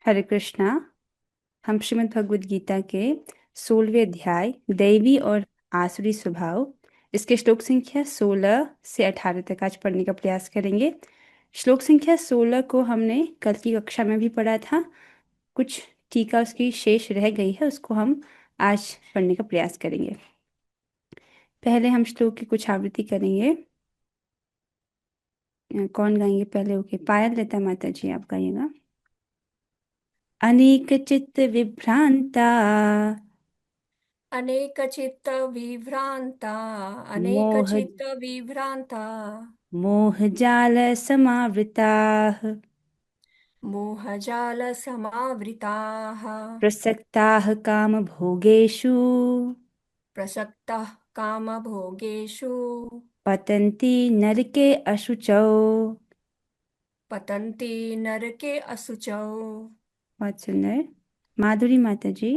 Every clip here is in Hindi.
हरे कृष्णा। हम श्रीमद् भगवद गीता के 16वें अध्याय दैवी और आसुरी स्वभाव, इसके श्लोक संख्या 16 से 18 तक आज पढ़ने का प्रयास करेंगे। श्लोक संख्या 16 को हमने कल की कक्षा में भी पढ़ा था। कुछ टीका उसकी शेष रह गई है, उसको हम आज पढ़ने का प्रयास करेंगे। पहले हम श्लोक की कुछ आवृत्ति करेंगे। कौन गाएंगे पहले? ओके, पायल लता माता जी आप गाइएगा। अनेक चित्त विभ्रांता अनेकचित्तविभ्रान्ता मोह अनेकचित्तविभ्रान्ता मोहजाल समावृताः मोहजालसमावृताः प्रसक्ताः कामभोगेषु प्रसक्ताः कामभोगेषु पतन्ति नरके अशुचौ। पतन्ति नरके असुचौ। बहुत सुंदर। माधुरी माता जी।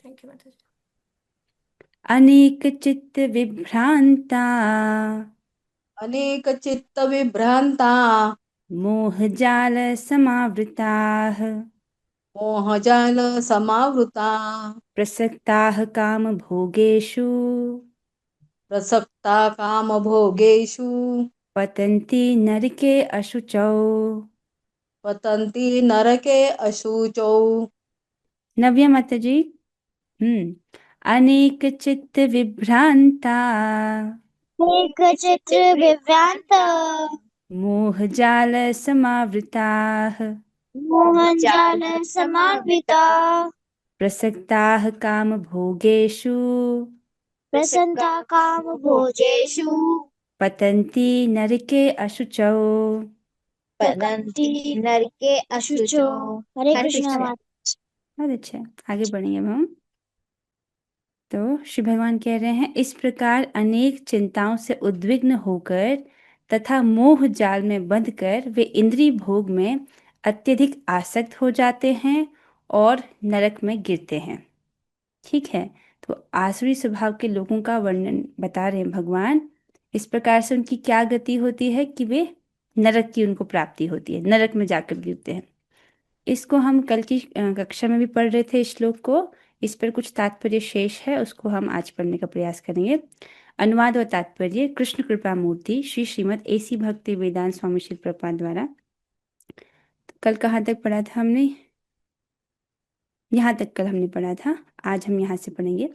थैंक यू माता जी। अनेक चित्त विभ्रांता अनेक चित्त विभ्रांता मोहजाल समावृताः मोहजाल समावृता प्रसक्ताः कामभोगेषु प्रसक्ता काम भोगेषु पतन्ति नरके अशुचौ। पतन्ति नरके अशुचौ। नव्या माता जी। अनेक चित्त विभ्रांता एकचित्र विभ्रांत मोहजाल समावृताः मोहनजाल समावृता प्रसक्ताः कामभोगेषु प्रसन्नता काम भोजेषु पतन्ति नरके अशुचौ। पतन्ति नरके अशुचो। हरे कृष्णा अच्छा, माता। बहुत अच्छा है। आगे बढ़ेंगे अब हम। तो श्री भगवान कह रहे हैं, इस प्रकार अनेक चिंताओं से उद्विग्न होकर तथा मोह जाल में बंधकर वे इंद्रिय भोग में अत्यधिक आसक्त हो जाते हैं और नरक में गिरते हैं। ठीक है। तो आसुरी स्वभाव के लोगों का वर्णन बता रहे हैं भगवान। इस प्रकार से उनकी क्या गति होती है कि वे नरक की उनको प्राप्ति होती है, नरक में जाकर गिरते हैं। इसको हम कल की कक्षा में भी पढ़ रहे थे इस श्लोक को। इस पर कुछ तात्पर्य शेष है, उसको हम आज पढ़ने का प्रयास करेंगे। अनुवाद और तात्पर्य कृष्ण कृपा मूर्ति श्री श्रीमद् एसी भक्ति वेदांत स्वामी श्री प्रपाद द्वारा। कल कहाँ तक पढ़ा था हमने? यहाँ तक कल हमने पढ़ा था। आज हम यहाँ से पढ़ेंगे।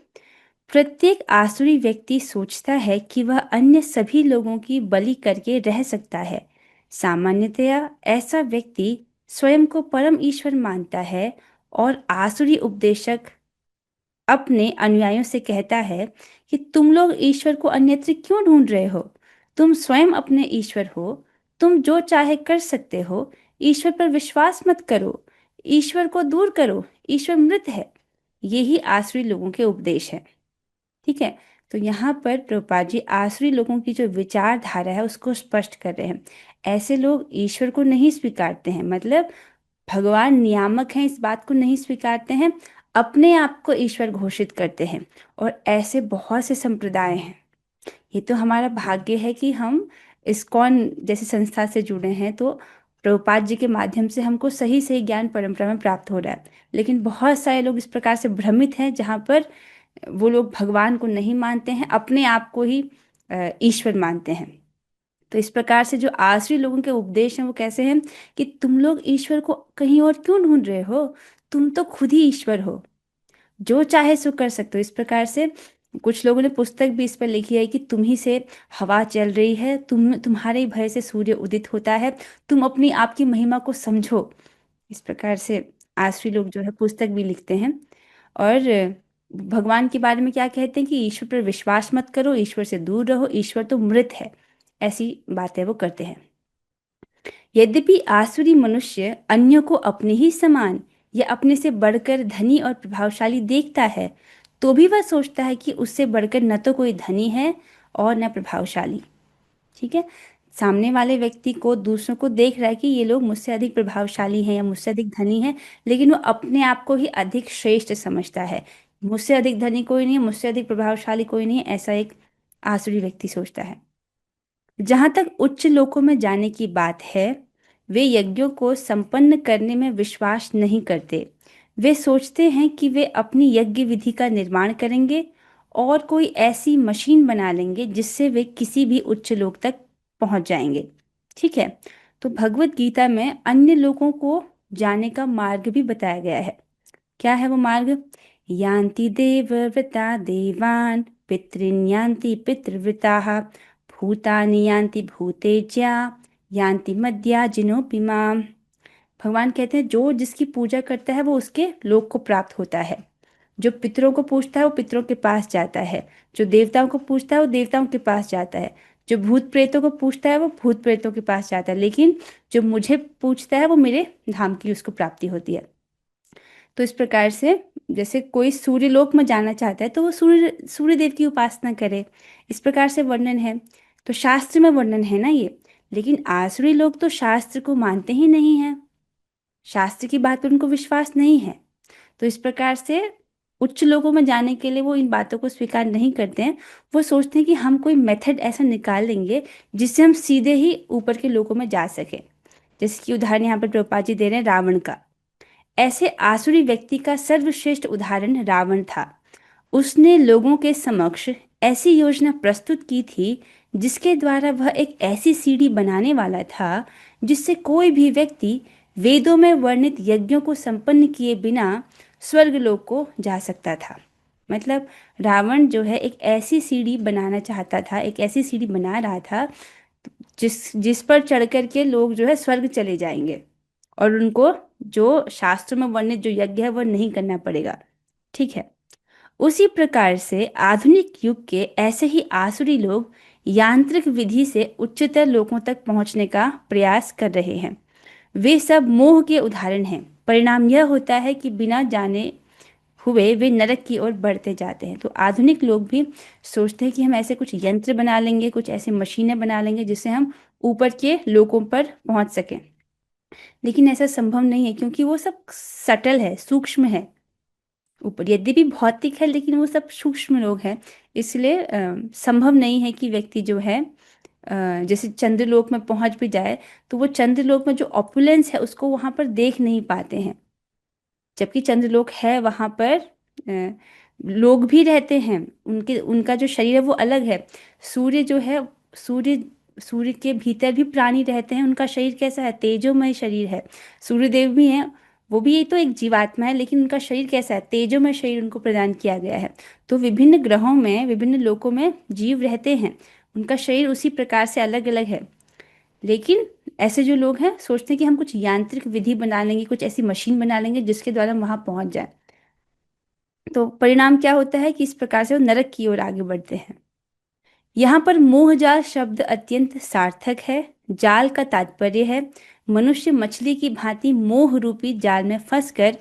प्रत्येक आसुरी व्यक्ति सोचता है कि वह अन्य सभी लोगों की बलि करके रह सकता है। सामान्यतया ऐसा व्यक्ति स्वयं को परम ईश्वर मानता है और आसुरी उपदेशक अपने अनुयायियों से कहता है कि तुम लोग ईश्वर को अन्यत्र क्यों ढूंढ रहे हो? तुम स्वयं अपने ईश्वर हो। तुम जो चाहे कर सकते हो। ईश्वर पर विश्वास मत करो। ईश्वर को दूर करो। ईश्वर मृत है। यही आसुरी लोगों के उपदेश है। ठीक है। तो यहाँ पर प्रभुपाद जी आसुरी लोगों की जो विचारधारा है उसको स्पष्ट कर रहे हैं। ऐसे लोग ईश्वर को नहीं स्वीकारते हैं, मतलब भगवान नियामक हैं इस बात को नहीं स्वीकारते हैं, अपने आप को ईश्वर घोषित करते हैं। और ऐसे बहुत से संप्रदाय हैं। ये तो हमारा भाग्य है कि हम इस्कॉन जैसी संस्था से जुड़े हैं, तो प्रभुपाद जी के माध्यम से हमको सही सही ज्ञान परंपरा में प्राप्त हो रहा है। लेकिन बहुत सारे लोग इस प्रकार से भ्रमित हैं, जहाँ पर वो लोग भगवान को नहीं मानते हैं, अपने आप को ही ईश्वर मानते हैं। तो इस प्रकार से जो आसुरी लोगों के उपदेश हैं वो कैसे हैं कि तुम लोग ईश्वर को कहीं और क्यों ढूंढ रहे हो? तुम तो खुद ही ईश्वर हो। जो चाहे सो कर सकते हो। इस प्रकार से कुछ लोगों ने पुस्तक भी इस पर लिखी है कि तुम ही से हवा चल रही है, तुम्हारे ही भय से सूर्य उदित होता है। तुम अपनी आपकी महिमा को समझो। इस प्रकार से आसुरी लोग जो है पुस्तक भी लिखते हैं। और भगवान के बारे में क्या कहते हैं कि ईश्वर पर विश्वास मत करो, ईश्वर से दूर रहो, ईश्वर तो मृत है। ऐसी बातें वो करते हैं। यद्यपि आसुरी मनुष्य अन्यों को अपने ही समान या अपने से बढ़कर धनी और प्रभावशाली देखता है, तो भी वह सोचता है कि उससे बढ़कर न तो कोई धनी है और न प्रभावशाली। ठीक है। सामने वाले व्यक्ति को, दूसरों को देख रहा है कि ये लोग मुझसे अधिक प्रभावशाली हैं या मुझसे अधिक धनी हैं, लेकिन वो अपने आप को ही अधिक श्रेष्ठ समझता है। मुझसे अधिक धनी कोई नहीं है, मुझसे अधिक प्रभावशाली कोई नहीं है, ऐसा एक आसुरी व्यक्ति सोचता है। जहां तक उच्च लोकों में जाने की बात है, वे यज्ञों को संपन्न करने में विश्वास नहीं करते। वे सोचते हैं कि वे अपनी यज्ञ विधि का निर्माण करेंगे और कोई ऐसी मशीन बना लेंगे जिससे वे किसी भी उच्च लोक तक पहुंच जाएंगे। ठीक है। तो भगवत गीता में अन्य लोगों को जाने का मार्ग भी बताया गया है। क्या है वो मार्ग? यान्ति देवव्रता देवान् पितॄन् यान्ति पितृव्रताः भूतानि यान्ति भूतेज्या यान्ति मद्याजिनोऽपि माम्। भगवान कहते हैं जो जिसकी पूजा करता है वो उसके लोक को प्राप्त होता है। जो पितरों को पूजता है वो पितरों के पास जाता है। जो देवताओं को पूजता है वो देवताओं के पास जाता है। जो भूत प्रेतों को पूजता है वो भूत प्रेतों के पास जाता है। लेकिन जो मुझे पूजता है वो मेरे धाम की उसको प्राप्ति होती है। तो इस प्रकार से जैसे कोई सूर्यलोक में जाना चाहता है तो वो सूर्य देव की उपासना करे। इस प्रकार से वर्णन है। तो शास्त्र में वर्णन है ना ये। लेकिन आसुरी लोग तो शास्त्र को मानते ही नहीं है। शास्त्र की बात पर उनको विश्वास नहीं है। तो इस प्रकार से उच्च लोगों में जाने के लिए वो इन बातों को स्वीकार नहीं करते हैं। वो सोचते हैं कि हम कोई मेथड ऐसा निकाल लेंगे जिससे हम सीधे ही ऊपर के लोगों में जा सके। जैसे कि उदाहरण यहाँ पर प्रभुपाद जी दे रहे हैं रावण का। ऐसे आसुरी व्यक्ति का सर्वश्रेष्ठ उदाहरण रावण था। उसने लोगों के समक्ष ऐसी योजना प्रस्तुत की थी जिसके द्वारा वह एक ऐसी सीढ़ी बनाने वाला था जिससे कोई भी व्यक्ति वेदों में वर्णित यज्ञों को संपन्न किए बिना स्वर्गलोक को जा सकता था। मतलब रावण जो है एक ऐसी सीढ़ी बनाना चाहता था, एक ऐसी सीढ़ी बना रहा था जिस पर चढ़ कर के लोग जो है स्वर्ग चले जाएंगे और उनको जो शास्त्र में वर्णित जो यज्ञ है वह नहीं करना पड़ेगा। ठीक है। उसी प्रकार से आधुनिक युग के ऐसे ही आसुरी लोग यांत्रिक विधि से उच्चतर लोकों तक पहुंचने का प्रयास कर रहे हैं। वे सब मोह के उदाहरण हैं। परिणाम यह होता है कि बिना जाने हुए वे नरक की ओर बढ़ते जाते हैं। तो आधुनिक लोग भी सोचते हैं कि हम ऐसे कुछ यंत्र बना लेंगे, कुछ ऐसी मशीनें बना लेंगे जिससे हम ऊपर के लोकों पर पहुंच सकें। लेकिन ऐसा संभव नहीं है क्योंकि वो सब सटल है, सूक्ष्म है। ऊपर यद्यपि भौतिक है लेकिन वो सब सूक्ष्म लोग हैं। इसलिए संभव नहीं है कि व्यक्ति जो है जैसे चंद्रलोक में पहुंच भी जाए तो वो चंद्रलोक में जो ऑपुलेंस है उसको वहां पर देख नहीं पाते हैं। जबकि चंद्रलोक है, वहां पर लोग भी रहते हैं। उनका जो शरीर है वो अलग है। सूर्य जो है, सूर्य सूर्य के भीतर भी प्राणी रहते हैं। उनका शरीर कैसा है? तेजोमय शरीर है। सूर्यदेव भी हैं, वो भी तो एक जीवात्मा है, लेकिन उनका शरीर कैसा है? तेजोमय शरीर उनको प्रदान किया गया है। तो विभिन्न ग्रहों में, विभिन्न लोकों में जीव रहते हैं। उनका शरीर उसी प्रकार से अलग अलग है। लेकिन ऐसे जो लोग हैं सोचते हैं कि हम कुछ यांत्रिक विधि बना लेंगे, कुछ ऐसी मशीन बना लेंगे जिसके द्वारा हम वहां पहुंच जाए। तो परिणाम क्या होता है कि इस प्रकार से वो नरक की ओर आगे बढ़ते हैं। यहाँ पर मोहजाल शब्द अत्यंत सार्थक है। जाल का तात्पर्य है मनुष्य मछली की भांति मोह रूपी जाल में फंसकर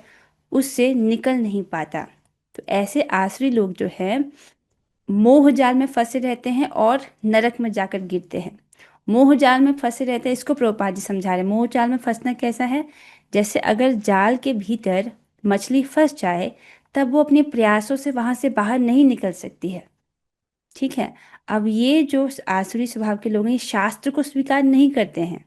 उससे निकल नहीं पाता। तो ऐसे आसुरी लोग जो है मोह जाल में फंसे रहते हैं और नरक में जाकर गिरते हैं। मोह जाल में फंसे रहते हैं, इसको प्रभुपाद जी समझा रहे हैं। मोह जाल में फंसना कैसा है? जैसे अगर जाल के भीतर मछली फंस जाए तब वो अपने प्रयासों से वहां से बाहर नहीं निकल सकती है। ठीक है। अब ये जो आसुरी स्वभाव के लोग हैं ये शास्त्र को स्वीकार नहीं करते हैं।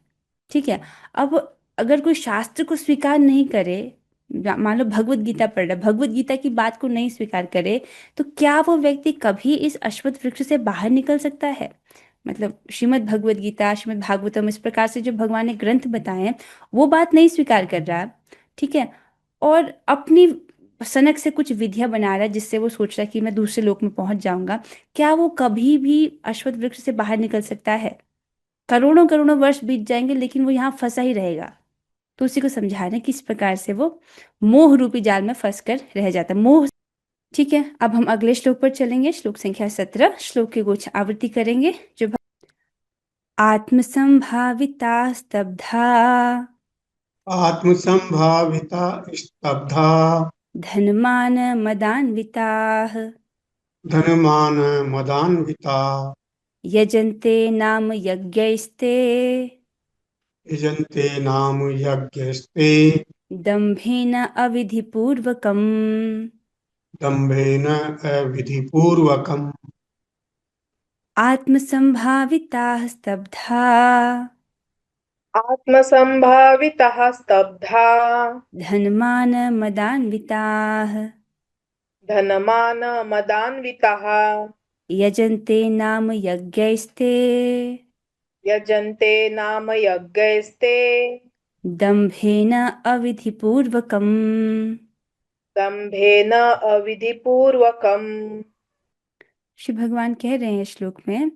ठीक है। अब अगर कोई शास्त्र को स्वीकार नहीं करे, मान लो भगवत गीता पढ़ रहा है, भगवत गीता की बात को नहीं स्वीकार करे, तो क्या वो व्यक्ति कभी इस अश्वत्थ वृक्ष से बाहर निकल सकता है? मतलब श्रीमद् भगवत गीता, श्रीमद् भागवतम, इस प्रकार से जो भगवान ने ग्रंथ बताए हैं वो बात नहीं स्वीकार कर रहा। ठीक है। और अपनी सनक से कुछ विधियां बना रहा है जिससे वो सोच रहा है कि मैं दूसरे लोक में पहुंच जाऊंगा। क्या वो कभी भी अश्वत्थ वृक्ष से बाहर निकल सकता है? करोड़ों करोड़ों वर्ष बीत जाएंगे लेकिन वो यहाँ फंसा ही रहेगा। तो उसी को समझा रहे हैं कि इस प्रकार से वो मोह रूपी जाल में फंस कर रह जाता है। मोह। ठीक है। अब हम अगले श्लोक पर चलेंगे। श्लोक संख्या 17। श्लोक की कुछ आवृत्ति करेंगे। जो आत्मसंभाविता स्तब्धा आत्मसंभाविता स्तब्धा धनमान मदान्विताः धनमान मदान्विता यजन्ते नाम यज्ञैस्ते यजन्ते नाम यज्ञस्ते दम्भेन अविधिपूर्वकम्। दम्भेन अविधिपूर्वकम्। आत्मसंभाविताः स्तब्धा आत्मसम्भावितः स्तब्धा धनमान मदान्विताः धनमानमदान्विताः यजन्ते नाम यज्ञैस्ते यजन्ते नाम यज्ञैस्ते दम्भेन अविधिपूर्वकम्। दम्भेन अविधिपूर्वकम्। श्री भगवान कह रहे हैं श्लोक में,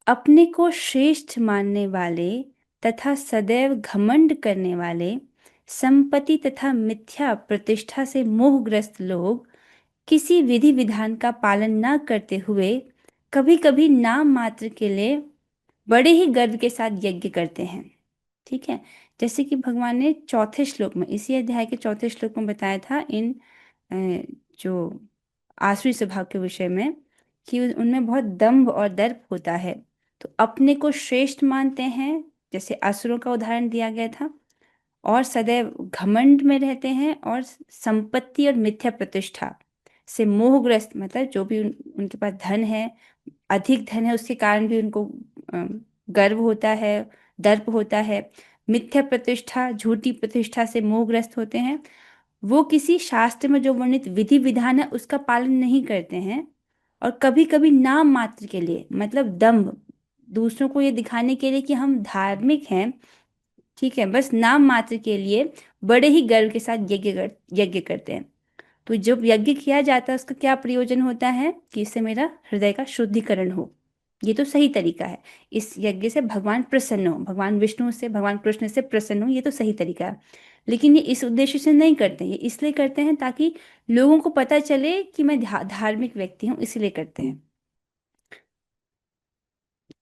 अपने को श्रेष्ठ मानने वाले तथा सदैव घमंड करने वाले, संपत्ति तथा मिथ्या प्रतिष्ठा से मोहग्रस्त लोग किसी विधि विधान का पालन न करते हुए कभी कभी नाम मात्र के लिए बड़े ही गर्व के साथ यज्ञ करते हैं। ठीक है, जैसे कि भगवान ने चौथे श्लोक में, इसी अध्याय के चौथे श्लोक में बताया था इन जो आसुरी स्वभाव के विषय में, कि उनमें बहुत दंभ और दर्प होता है। तो अपने को श्रेष्ठ मानते हैं, जैसे असुरों का उदाहरण दिया गया था, और सदैव घमंड में रहते हैं, और संपत्ति और मिथ्या प्रतिष्ठा से मोहग्रस्त, मतलब जो भी उनके पास धन है, अधिक धन है, उसके कारण भी उनको गर्व होता है, दर्प होता है। मिथ्या प्रतिष्ठा, झूठी प्रतिष्ठा से मोहग्रस्त होते हैं। वो किसी शास्त्र में जो वर्णित विधि विधान है उसका पालन नहीं करते हैं, और कभी कभी नाम मात्र के लिए, मतलब दंभ, दूसरों को ये दिखाने के लिए कि हम धार्मिक हैं, ठीक है, बस नाम मात्र के लिए बड़े ही गर्व के साथ यज्ञ करते हैं। तो जब यज्ञ किया जाता है उसका क्या प्रयोजन होता है, कि इससे मेरा हृदय का शुद्धिकरण हो। ये तो सही तरीका है, इस यज्ञ से भगवान प्रसन्न हो, भगवान विष्णु से, भगवान कृष्ण से प्रसन्न हो, ये तो सही तरीका है। लेकिन ये इस उद्देश्य से नहीं करते, ये इसलिए करते हैं ताकि लोगों को पता चले कि मैं धार्मिक व्यक्ति हूँ, इसलिए करते हैं।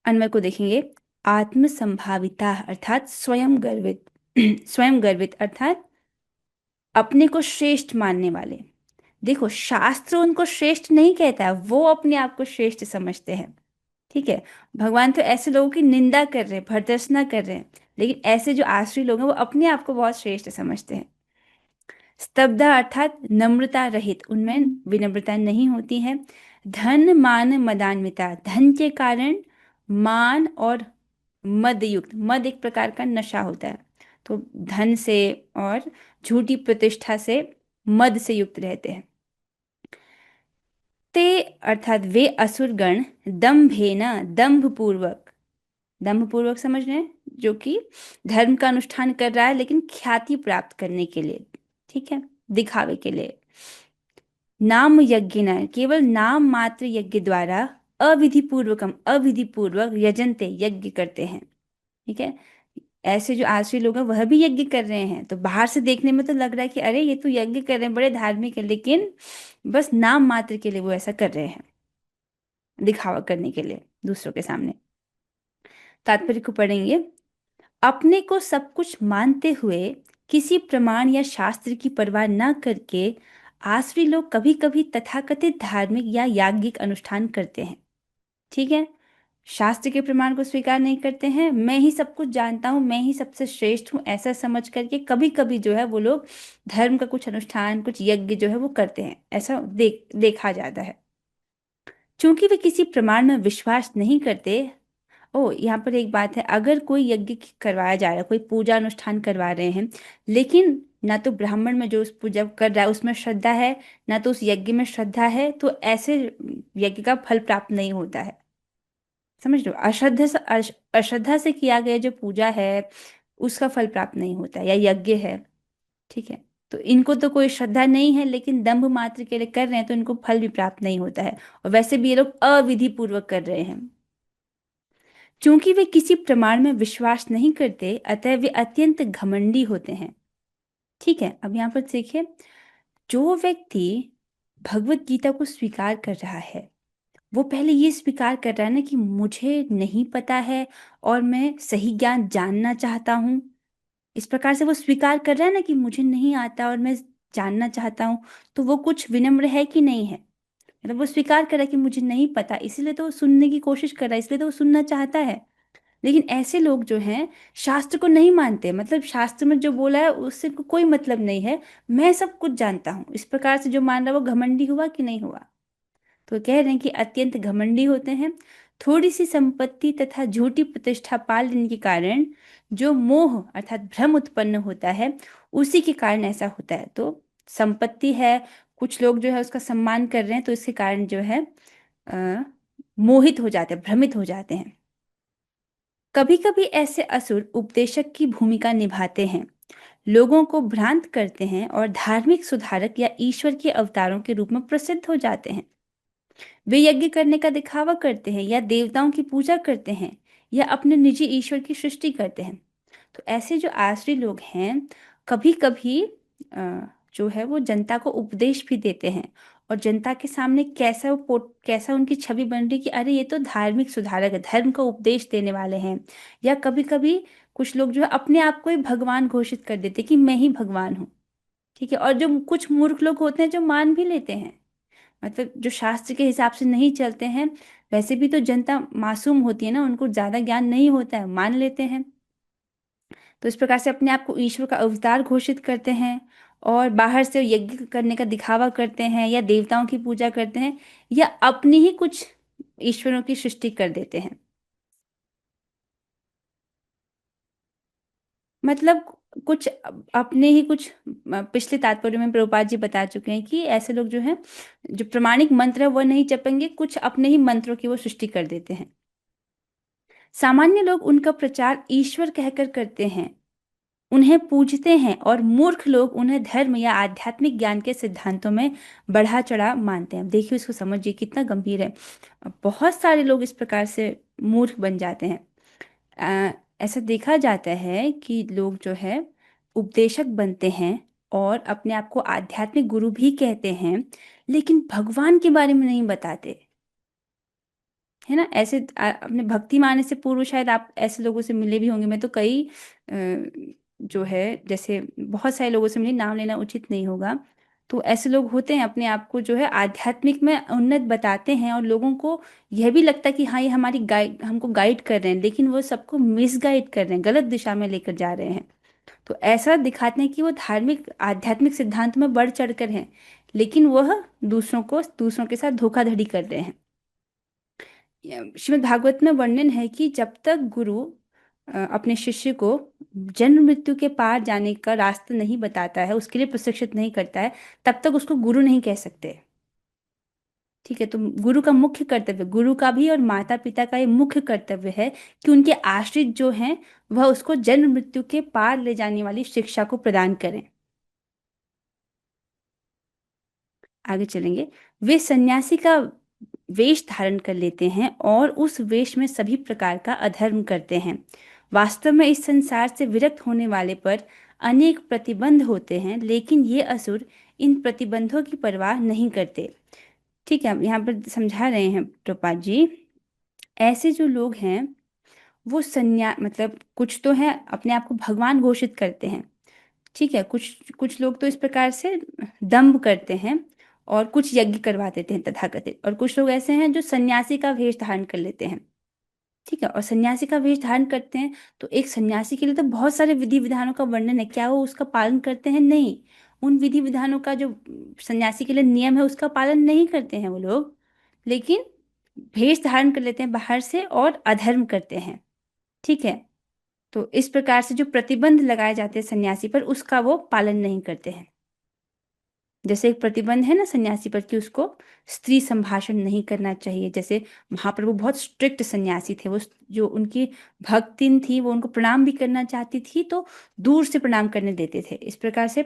अन्वय को देखेंगे, आत्म संभाविता अर्थात स्वयं गर्वित स्वयं गर्वित अर्थात अपने को श्रेष्ठ मानने वाले। देखो, शास्त्र उनको श्रेष्ठ नहीं कहता है, वो अपने आप को श्रेष्ठ समझते हैं। ठीक है, भगवान तो ऐसे लोगों की निंदा कर रहे हैं, भर्त्सना कर रहे हैं, लेकिन ऐसे जो आश्रय लोग हैं वो अपने आप को बहुत श्रेष्ठ समझते हैं। स्तब्धा अर्थात नम्रता रहित, उनमें विनम्रता नहीं होती है। धन मान मदान्विता, धन के कारण मान और मद युक्त, मद एक प्रकार का नशा होता है, तो धन से और झूठी प्रतिष्ठा से, मद से युक्त रहते हैं। ते अर्थात वे असुरगण दंभेन, दंभ पूर्वक, दंभ पूर्वक समझ रहे हैं, जो कि धर्म का अनुष्ठान कर रहा है लेकिन ख्याति प्राप्त करने के लिए, ठीक है, दिखावे के लिए। नाम यज्ञ न, केवल नाम मात्र यज्ञ द्वारा अविधि पूर्वकम, अविधि पूर्वक यजनते, यज्ञ करते हैं। ठीक है, ऐसे जो आश्रय लोग हैं वह भी यज्ञ कर रहे हैं, तो बाहर से देखने में तो लग रहा है कि अरे ये तो यज्ञ कर रहे हैं, बड़े धार्मिक है, लेकिन बस नाम मात्र के लिए वो ऐसा कर रहे हैं, दिखावा करने के लिए दूसरों के सामने। तात्पर्य को पढ़ेंगे, अपने को सब कुछ मानते हुए किसी प्रमाण या शास्त्र की परवाह न करके आश्रय लोग कभी कभी तथाकथित धार्मिक या याज्ञिक अनुष्ठान करते हैं। ठीक है, शास्त्र के प्रमाण को स्वीकार नहीं करते हैं, मैं ही सब कुछ जानता हूँ, मैं ही सबसे श्रेष्ठ हूँ, ऐसा समझ करके कभी कभी जो है वो लोग धर्म का कुछ अनुष्ठान, कुछ यज्ञ जो है वो करते हैं, ऐसा देखा जाता है। चूंकि वे किसी प्रमाण में विश्वास नहीं करते। ओ, यहाँ पर एक बात है, अगर कोई यज्ञ करवाया जा रहा है, कोई पूजा अनुष्ठान करवा रहे हैं, लेकिन ना तो ब्राह्मण में जो उस पूजा कर रहा है उसमें श्रद्धा है, ना तो उस यज्ञ में श्रद्धा है, तो ऐसे यज्ञ का फल प्राप्त नहीं होता है। समझ लो, अश्रद्धा से किया गया जो पूजा है उसका फल प्राप्त नहीं होता है, या यज्ञ है। ठीक है, तो इनको तो कोई श्रद्धा नहीं है, लेकिन दंभ मात्र के लिए कर रहे हैं, तो इनको फल भी प्राप्त नहीं होता है, और वैसे भी ये लोग अविधि पूर्वक कर रहे हैं। चूंकि वे किसी प्रमाण में विश्वास नहीं करते, अतः वे अत्यंत घमंडी होते हैं। ठीक है, अब यहाँ पर देखिए, जो व्यक्ति भगवत गीता को स्वीकार कर रहा है वो पहले ये स्वीकार कर रहा है ना कि मुझे नहीं पता है और मैं सही ज्ञान जानना चाहता हूँ। इस प्रकार से वो स्वीकार कर रहा है ना कि मुझे नहीं आता और मैं जानना चाहता हूँ, तो वो कुछ विनम्र है कि नहीं है? मतलब वो स्वीकार कर रहा है कि मुझे नहीं पता, इसीलिए तो वो सुनने की कोशिश कर रहा है, इसलिए तो वो सुनना चाहता है। लेकिन ऐसे लोग जो हैं शास्त्र को नहीं मानते, मतलब शास्त्र में जो बोला है उससे कोई मतलब नहीं है, मैं सब कुछ जानता हूँ, इस प्रकार से जो मान रहा है वो घमंडी हुआ कि नहीं हुआ? तो कह रहे हैं कि अत्यंत घमंडी होते हैं। थोड़ी सी संपत्ति तथा झूठी प्रतिष्ठा पा लेने के कारण जो मोह अर्थात भ्रम उत्पन्न होता है, उसी के कारण ऐसा होता है। तो संपत्ति है, कुछ लोग जो है उसका सम्मान कर रहे हैं, तो इसके कारण जो है मोहित हो जाते हैं, भ्रमित हो जाते हैं। कभी कभी ऐसे असुर उपदेशक की भूमिका निभाते हैं, लोगों को भ्रांत करते हैं और धार्मिक सुधारक या ईश्वर के अवतारों के रूप में प्रसिद्ध हो जाते हैं। वे यज्ञ करने का दिखावा करते हैं या देवताओं की पूजा करते हैं या अपने निजी ईश्वर की सृष्टि करते हैं। तो ऐसे जो आसुरी लोग हैं, कभी कभी जो है वो जनता को उपदेश भी देते हैं, और जनता के सामने कैसा उनकी छवि बन रही कि अरे ये तो धार्मिक सुधारक है, धर्म का उपदेश देने वाले हैं। या कभी कभी कुछ लोग जो है अपने आप को ही भगवान घोषित कर देते कि मैं ही भगवान हूँ। ठीक है, और जो कुछ मूर्ख लोग होते हैं जो मान भी लेते हैं, मतलब जो शास्त्र के हिसाब से नहीं चलते हैं। वैसे भी तो जनता मासूम होती है ना, उनको ज्यादा ज्ञान नहीं होता है, मान लेते हैं। तो इस प्रकार से अपने आप को ईश्वर का अवतार घोषित करते हैं, और बाहर से यज्ञ करने का दिखावा करते हैं या देवताओं की पूजा करते हैं, या अपनी ही कुछ ईश्वरों की सृष्टि कर देते हैं। मतलब कुछ अपने ही कुछ पिछले तात्पर्य में प्रभुपाद जी बता चुके हैं कि ऐसे लोग जो हैं, जो प्रमाणिक मंत्र है वह नहीं जपेंगे, कुछ अपने ही मंत्रों की वो सृष्टि कर देते हैं। सामान्य लोग उनका प्रचार ईश्वर कहकर करते हैं, उन्हें पूजते हैं, और मूर्ख लोग उन्हें धर्म या आध्यात्मिक ज्ञान के सिद्धांतों में बढ़ा चढ़ा मानते हैं। अब देखिए इसको समझिए कितना गंभीर है। बहुत सारे लोग इस प्रकार से मूर्ख बन जाते हैं। ऐसा देखा जाता है कि लोग जो है उपदेशक बनते हैं और अपने आप को आध्यात्मिक गुरु भी कहते हैं, लेकिन भगवान के बारे में नहीं बताते, है ना। ऐसे अपने भक्ति माने से पूर्व शायद आप ऐसे लोगों से मिले भी होंगे। मैं तो कई जो है जैसे बहुत सारे लोगों से मिली, नाम लेना उचित नहीं होगा। तो ऐसे लोग होते हैं अपने आप को जो है आध्यात्मिक में उन्नत बताते हैं, और लोगों को यह भी लगता है कि हाँ ये हमारी गाइड, हमको गाइड कर रहे हैं, लेकिन वो सबको मिसगाइड कर रहे हैं, गलत दिशा में लेकर जा रहे हैं। तो ऐसा दिखाते हैं कि वो धार्मिक आध्यात्मिक सिद्धांत में बढ़ चढ़कर हैं, लेकिन वह दूसरों के साथ धोखाधड़ी कर रहे हैं। श्रीमद् भागवत में वर्णन है कि जब तक गुरु अपने शिष्य को जन्म मृत्यु के पार जाने का रास्ता नहीं बताता है, उसके लिए प्रशिक्षित नहीं करता है, तब तक उसको गुरु नहीं कह सकते। ठीक है, तो गुरु का मुख्य कर्तव्य, गुरु का भी और माता पिता का ये मुख्य कर्तव्य है कि उनके आश्रित जो हैं वह उसको जन्म मृत्यु के पार ले जाने वाली शिक्षा को प्रदान करें। आगे चलेंगे। वे सन्यासी का वेश धारण कर लेते हैं और उस वेश में सभी प्रकार का अधर्म करते हैं। वास्तव में इस संसार से विरक्त होने वाले पर अनेक प्रतिबंध होते हैं, लेकिन ये असुर इन प्रतिबंधों की परवाह नहीं करते। ठीक है, अब यहाँ पर समझा रहे हैं प्रभुपाद जी, ऐसे जो लोग हैं वो मतलब कुछ तो है अपने आप को भगवान घोषित करते हैं। ठीक है, कुछ कुछ लोग तो इस प्रकार से दंभ करते हैं और कुछ यज्ञ करवा देते हैं तथाकथित, और कुछ लोग ऐसे हैं जो सन्यासी का वेश धारण कर लेते हैं। ठीक है, और सन्यासी का वेश धारण करते हैं तो एक सन्यासी के लिए तो बहुत सारे विधि विधानों का वर्णन है, क्या वो उसका पालन करते हैं? नहीं। उन विधि विधानों का जो सन्यासी के लिए नियम है उसका पालन नहीं करते हैं वो लोग, लेकिन भेष धारण कर लेते हैं बाहर से और अधर्म करते हैं। ठीक है, तो इस प्रकार से जो प्रतिबंध लगाए जाते हैं सन्यासी पर, उसका वो पालन नहीं करते हैं। जैसे एक प्रतिबंध है ना सन्यासी पर कि उसको स्त्री संभाषण नहीं करना चाहिए। जैसे महाप्रभु बहुत स्ट्रिक्ट सन्यासी थे, वो जो उनकी भक्तिन थी वो उनको प्रणाम भी करना चाहती थी तो दूर से प्रणाम करने देते थे। इस प्रकार से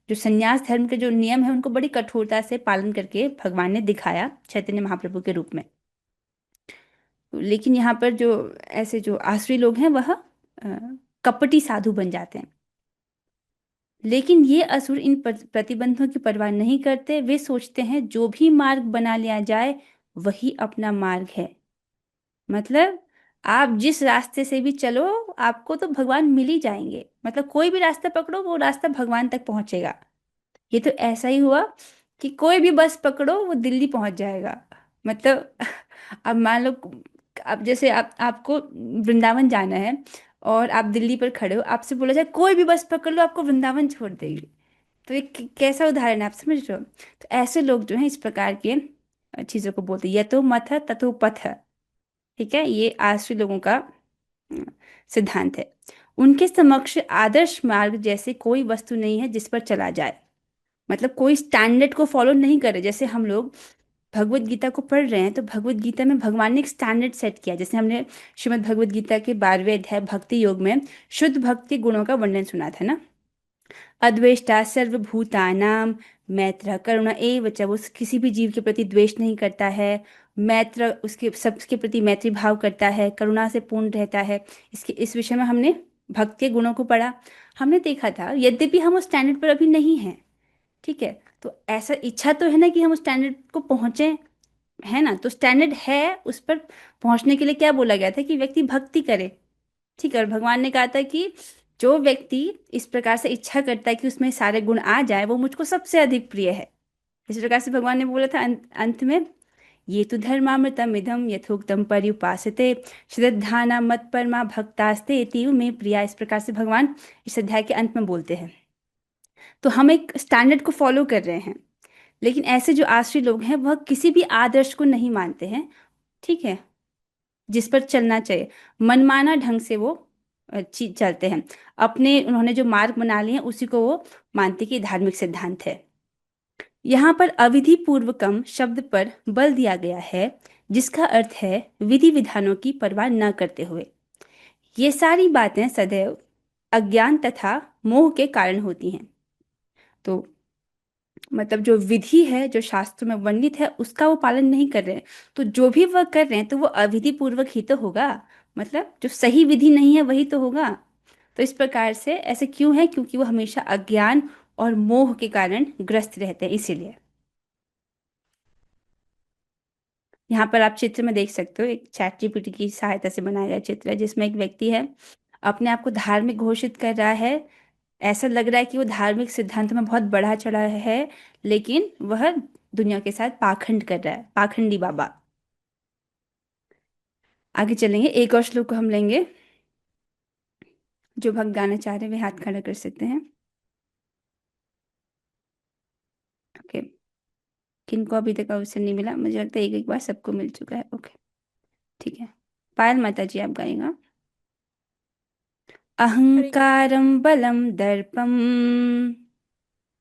जो सन्यास धर्म के जो नियम है उनको बड़ी कठोरता से पालन करके भगवान ने दिखाया चैतन्य महाप्रभु के रूप में। लेकिन यहाँ पर जो ऐसे जो आसुरी लोग हैं वह कपटी साधु बन जाते हैं। लेकिन ये असुर इन प्रतिबंधों की परवाह नहीं करते। वे सोचते हैं जो भी मार्ग बना लिया जाए वही अपना मार्ग है। मतलब आप जिस रास्ते से भी चलो आपको तो भगवान मिल ही जाएंगे। मतलब कोई भी रास्ता पकड़ो वो रास्ता भगवान तक पहुंचेगा। ये तो ऐसा ही हुआ कि कोई भी बस पकड़ो वो दिल्ली पहुंच जाएगा। मतलब अब मान लो, अब जैसे आपको वृंदावन जाना है और आप दिल्ली पर खड़े हो, आपसे बोला जाए कोई भी बस पकड़ लो आपको वृंदावन छोड़ देगी, तो ये कैसा उदाहरण है, आप समझ रहे हो। तो ऐसे लोग जो हैं इस प्रकार के चीजों को बोलते हैं, यतो मथ ततो पथ। ठीक है, ये आसुरी लोगों का सिद्धांत है। उनके समक्ष आदर्श मार्ग जैसे कोई वस्तु नहीं है जिस पर चला जाए। मतलब कोई स्टैंडर्ड को फॉलो नहीं करे। जैसे हम लोग भगवत गीता को पढ़ रहे हैं तो भगवत गीता में भगवान ने एक स्टैंडर्ड सेट किया। जैसे हमने श्रीमद् भगवत गीता के 12वें अध्याय भक्ति योग में शुद्ध भक्ति के गुणों का वर्णन सुना था ना। अद्वेष्टा सर्वभूतानाम मैत्र करुणा एव च, वो किसी भी जीव के प्रति द्वेष नहीं करता है। मैत्र, उसके सबके प्रति मैत्री भाव करता है, करुणा से पूर्ण रहता है। इसके इस विषय में हमने भक्ति के गुणों को पढ़ा। हमने देखा था यद्यपि हम उस स्टैंडर्ड पर अभी नहीं हैं, ठीक है, तो ऐसा इच्छा तो है ना कि हम उस स्टैंडर्ड को पहुंचे, है ना। तो स्टैंडर्ड है, उस पर पहुंचने के लिए क्या बोला गया था कि व्यक्ति भक्ति करे, ठीक है। और भगवान ने कहा था कि जो व्यक्ति इस प्रकार से इच्छा करता है कि उसमें सारे गुण आ जाए वो मुझको सबसे अधिक प्रिय है। इस प्रकार से भगवान ने बोला था अंत में, ये तो धर्मामृतम इदम यथोक्तम पर्युपासते श्रद्धाना मत परमा भक्तास्ते तीव में प्रिया। इस प्रकार से भगवान इस अध्याय के अंत में बोलते हैं। तो हम एक स्टैंडर्ड को फॉलो कर रहे हैं, लेकिन ऐसे जो आश्रय लोग हैं वह किसी भी आदर्श को नहीं मानते हैं, ठीक है, जिस पर चलना चाहिए। मनमाना ढंग से वो चलते हैं। अपने उन्होंने जो मार्ग बना लिए हैं उसी को वो मानते कि धार्मिक सिद्धांत है। यहाँ पर अविधि पूर्वकम शब्द पर बल दिया गया है, जिसका अर्थ है विधि विधानों की परवाह न करते हुए। ये सारी बातें सदैव अज्ञान तथा मोह के कारण होती हैं। तो मतलब जो विधि है, जो शास्त्रों में वर्णित है, उसका वो पालन नहीं कर रहे हैं, तो जो भी वह कर रहे हैं तो वो अविधि पूर्वक ही तो होगा। मतलब जो सही विधि नहीं है वही तो होगा। तो इस प्रकार से ऐसे क्यों है? क्योंकि वो हमेशा अज्ञान और मोह के कारण ग्रस्त रहते हैं, इसीलिए। यहाँ पर आप चित्र में देख सकते हो, एक चैट जीपीटी की सहायता से बनाया गया चित्र है, जिसमें एक व्यक्ति है, अपने आप को धार्मिक घोषित कर रहा है। ऐसा लग रहा है कि वो धार्मिक सिद्धांतों में बहुत बढ़ा चढ़ा है, लेकिन वह दुनिया के साथ पाखंड कर रहा है, पाखंडी बाबा। आगे चलेंगे, एक और श्लोक को हम लेंगे। जो भक्त गाना चाह रहे हैं वे हाथ खड़ा कर सकते हैं। ओके, किनको अभी तक अवसर नहीं मिला? मुझे लगता है एक एक बार सबको मिल चुका है। ओके, ठीक है। पायल माता जी आप गाएगा। हरे अहंकारं बलं दर्पं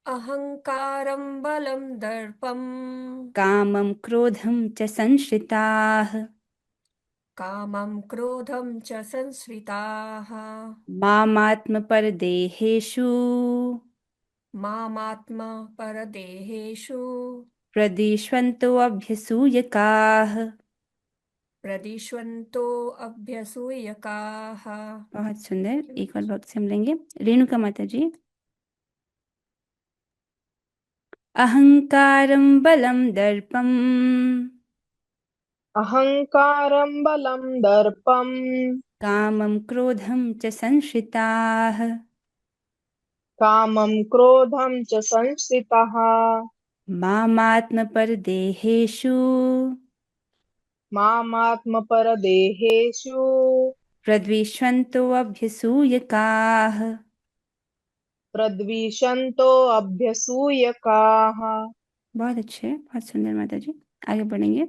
अहंकारं बलं दर्पं कामं क्रोधं च संश्रिताः कामं क्रोधं च संश्रिताः मामात्मपरदेहेषु मामात्मा परदेहेषु प्रदिशन्तो अभ्यसूयकाः। प्रदिशन्तो अभ्यसूयकाः। बहुत सुंदर। एक और भक्त से हम लेंगे, रेणुका माता जी। अहंकारं बलं दर्पं अहङ्कारं बलं दर्पं कामं क्रोधं च संश्रिताः कामं क्रोधं च संश्रितः मामात्मपरदेहेषु मामात्मपरदेहेषु प्रद्विषन्तोऽभ्यसूयकाः। प्रद्विषन्तो अभ्यसूयकाः। बहुत अच्छे, बहुत सुंदर माता जी। आगे बढ़ेंगे।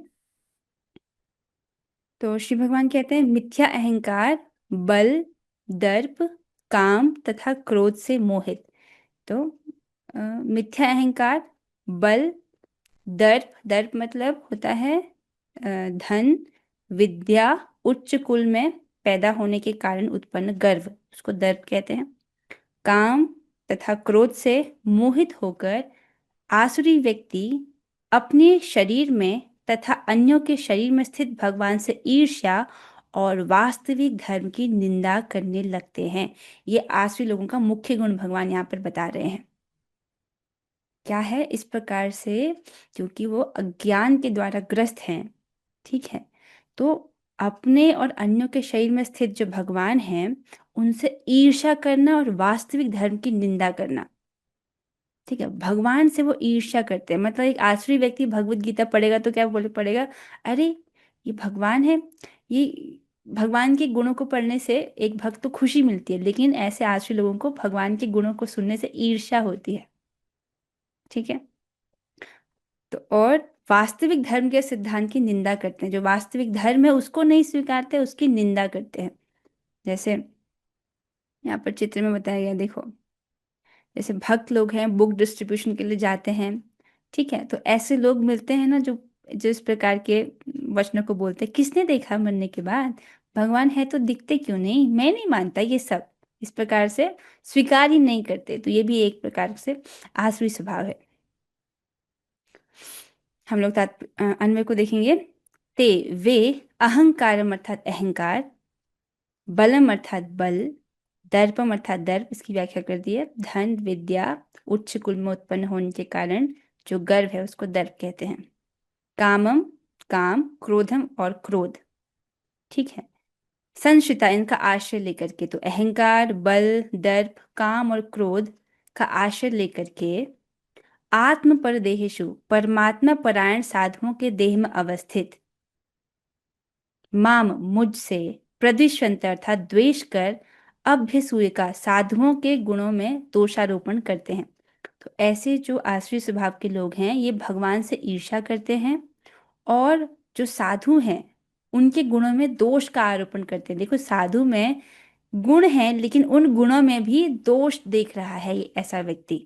तो श्री भगवान कहते हैं मिथ्या अहंकार बल, दर्प, काम तथा क्रोध से मोहित। तो मिथ्या अहंकार, बल, दर्प, दर्प मतलब होता है धन, विद्या, उच्च कुल में पैदा होने के कारण उत्पन्न गर्व, उसको दर्प कहते हैं। काम तथा क्रोध से मोहित होकर आसुरी व्यक्ति अपने शरीर में तथा अन्यों के शरीर में स्थित भगवान से ईर्ष्या और वास्तविक धर्म की निंदा करने लगते हैं। ये आसुरी लोगों का मुख्य गुण भगवान यहाँ पर बता रहे हैं। क्या है? इस प्रकार से क्योंकि वो अज्ञान के द्वारा ग्रस्त हैं, ठीक है, तो अपने और अन्यों के शरीर में स्थित जो भगवान हैं उनसे ईर्ष्या करना और वास्तविक धर्म की निंदा करना, ठीक है, भगवान से वो ईर्ष्या करते हैं। मतलब एक आसुरी व्यक्ति भगवत गीता पढ़ेगा तो क्या बोले पढ़ेगा, अरे ये भगवान है, ये भगवान के गुणों को पढ़ने से एक भक्त को खुशी मिलती है, लेकिन ऐसे आसुरी लोगों को भगवान के गुणों को सुनने से ईर्ष्या होती है, ठीक है। तो और वास्तविक धर्म के सिद्धांत की निंदा करते हैं। जो वास्तविक धर्म है उसको नहीं स्वीकारते, उसकी निंदा करते हैं। जैसे यहाँ पर चित्र में बताया गया, देखो जैसे भक्त लोग हैं, बुक डिस्ट्रीब्यूशन के लिए जाते हैं, ठीक है, तो ऐसे लोग मिलते हैं ना जो जिस प्रकार के वचनों को बोलते हैं, किसने देखा मरने के बाद, भगवान है तो दिखते क्यों नहीं, मैं नहीं मानता ये सब, इस प्रकार से स्वीकार ही नहीं करते। तो ये भी एक प्रकार से आसुरी स्वभाव है। हम लोग अन्वय को देखेंगे। ते वे अहंकारम अर्थात अहंकार, बलम अर्थात बल, दर्पम अर्थात दर्प, इसकी व्याख्या कर दी है, धन विद्या उच्च कुल में उत्पन्न होने के कारण जो गर्व है उसको दर्प कहते हैं। कामम काम, क्रोधम और क्रोध, ठीक है, संश्रिता इनका आश्रय लेकर के, तो अहंकार, बल, दर्प, काम और क्रोध का आश्रय लेकर के आत्म परदेहेषु परमात्मा परायण साधुओं के देह में अवस्थित माम मुझसे प्रद्विषंत अर्थात द्वेष कर अभ्यसूय का साधुओं के गुणों में दोषारोपण करते हैं। तो ऐसे जो आश्रय स्वभाव के लोग हैं ये भगवान से ईर्ष्या करते हैं और जो साधु हैं उनके गुणों में दोष का आरोपण करते हैं। देखो साधु में गुण हैं लेकिन उन गुणों में भी दोष देख रहा है ये ऐसा व्यक्ति,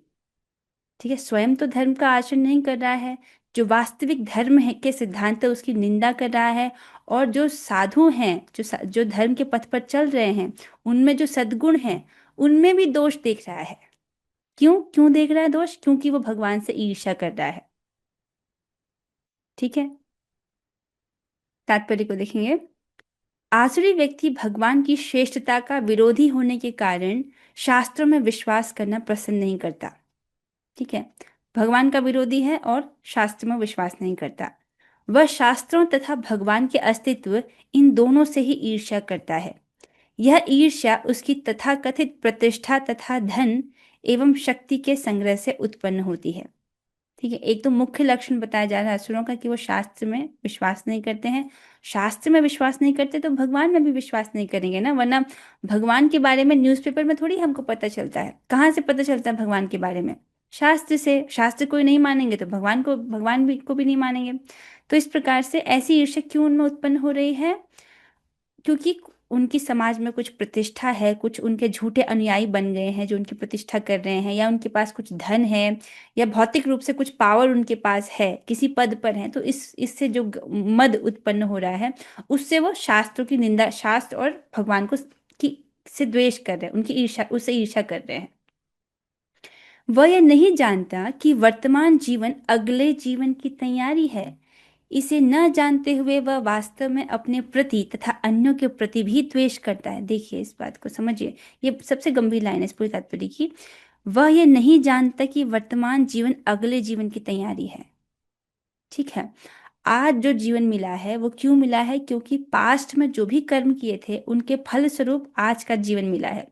ठीक है, स्वयं तो धर्म का आचरण नहीं कर रहा है, जो वास्तविक धर्म है के सिद्धांत है उसकी निंदा कर रहा है, और जो साधु हैं जो धर्म के पथ पर चल रहे हैं उनमें जो सद्गुण हैं उनमें भी दोष देख रहा है। क्यों क्यों देख रहा है दोष? क्योंकि वो भगवान से ईर्ष्या कर रहा है, ठीक है। तात्पर्य को देखेंगे। आसुरी व्यक्ति भगवान की श्रेष्ठता का विरोधी होने के कारण शास्त्रों में विश्वास करना पसंद नहीं करता, ठीक है, भगवान का विरोधी है और शास्त्र में विश्वास नहीं करता। वह शास्त्रों तथा भगवान के अस्तित्व इन दोनों से ही ईर्ष्या करता है। यह ईर्ष्या उसकी तथाकथित प्रतिष्ठा तथा धन एवं शक्ति के संग्रह से उत्पन्न होती है, ठीक है। एक तो मुख्य लक्षण बताया जा रहा है असुरों का कि वो शास्त्र में विश्वास नहीं करते हैं। शास्त्र में विश्वास नहीं करते तो भगवान में भी विश्वास नहीं करेंगे ना, वरना भगवान के बारे में न्यूज़पेपर में थोड़ी हमको पता चलता है। कहाँ से पता चलता है भगवान के बारे में? शास्त्र से। शास्त्र कोई नहीं मानेंगे तो भगवान भी को भी नहीं मानेंगे। तो इस प्रकार से ऐसी ईर्ष्या क्यों उनमें उत्पन्न हो रही है? क्योंकि उनकी समाज में कुछ प्रतिष्ठा है, कुछ उनके झूठे अनुयायी बन गए हैं जो उनकी प्रतिष्ठा कर रहे हैं, या उनके पास कुछ धन है या भौतिक रूप से कुछ पावर उनके पास है, किसी पद पर है, तो इससे जो मद उत्पन्न हो रहा है उससे वो शास्त्रों की निंदा, शास्त्र और भगवान को की से द्वेष कर रहे हैं, उनकी ईर्ष्या, उससे ईर्ष्या कर रहे हैं। वह यह नहीं जानता कि वर्तमान जीवन अगले जीवन की तैयारी है। इसे न जानते हुए वह वास्तव में अपने प्रति तथा अन्यों के प्रति भी द्वेष करता है। देखिए इस बात को समझिए, ये सबसे गंभीर लाइन है इस पूरी तात्पर्य की। वह यह नहीं जानता कि वर्तमान जीवन अगले जीवन की तैयारी है, ठीक है। आज जो जीवन मिला है वो क्यों मिला है? क्योंकि पास्ट में जो भी कर्म किए थे उनके फल स्वरूप आज का जीवन मिला है,